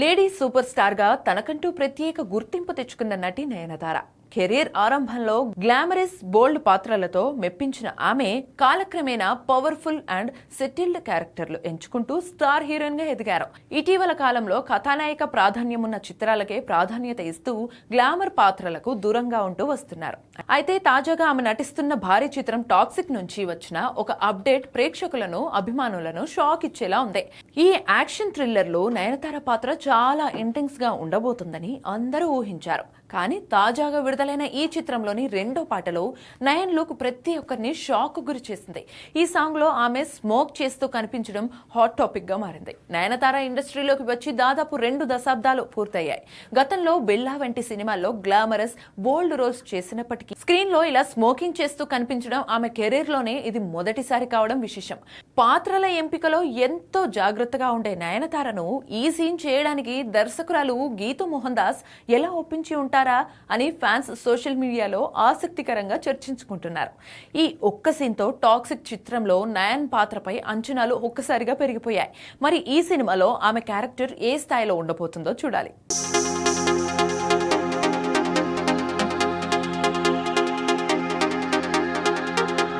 Lady super star గా తనకంటూ ప్రత్యేక గుర్తింపు తెచ్చుకున్న నటి నయనతార. కెరీర్ ఆరంభంలో గ్లామరస్ బోల్డ్ పాత్రలతో మెప్పించిన ఆమె కాలక్రమేణా పవర్ఫుల్ అండ్ సెటిల్డ్ క్యారెక్టర్లు ఎంచుకుంటూ స్టార్ హీరోయిన్ గా ఎదిగారు. ఇటీవల కాలంలో కథానాయిక ప్రాధాన్యమున్న చిత్రాలకే ప్రాధాన్యత ఇస్తూ గ్లామర్ పాత్రలకు దూరంగా ఉంటూ వస్తున్నారు. అయితే తాజాగా ఆమె నటిస్తున్న భారీ చిత్రం టాక్సిక్ నుంచి వచ్చిన ఒక అప్డేట్ ప్రేక్షకులను అభిమానులను షాక్ ఇచ్చేలా ఉంది. ఈ యాక్షన్ థ్రిల్లర్ లో నయనతార పాత్ర చాలా ఇంటెన్స్ గా ఉండబోతుందని అందరూ ఊహించారు. కానీ తాజాగా విడుదలైన ఈ చిత్రంలోని రెండో పాటలో నయన్ లుక్ ప్రతి ఒక్కరిని షాక్ గురి చేసింది. ఈ సాంగ్ లో ఆమె స్మోక్ చేస్తూ కనిపించడం హాట్ టాపిక్ గా మారింది. నయనతార ఇండస్ట్రీలోకి వచ్చి దాదాపు 2 దశాబ్దాలు పూర్తయ్యాయి. గతంలో బిల్లా వంటి సినిమాల్లో గ్లామరస్ బోల్డ్ రోల్స్ చేసినప్పటికీ స్క్రీన్ లో ఇలా స్మోకింగ్ చేస్తూ కనిపించడం ఆమె కెరీర్ లోనే ఇది మొదటిసారి కావడం విశేషం. పాత్రల ఎంపికలో ఎంతో జాగ్రత్తగా ఉండే నయనతారను ఈ సీన్ చేయడానికి దర్శకురాలు గీతూ మోహన్ దాస్ ఎలా ఒప్పించి ఉంటారా అని ఫ్యాన్స్ సోషల్ మీడియాలో ఆసక్తికరంగా చర్చించుకుంటున్నారు. ఈ ఒక్క సీన్ తో టాక్సిక్ చిత్రంలో నయన్ పాత్రపై అంచనాలు ఒక్కసారిగా పెరిగిపోయాయి. మరి ఈ సినిమాలో ఆమె క్యారెక్టర్ ఏ స్థాయిలో ఉండబోతుందో చూడాలి.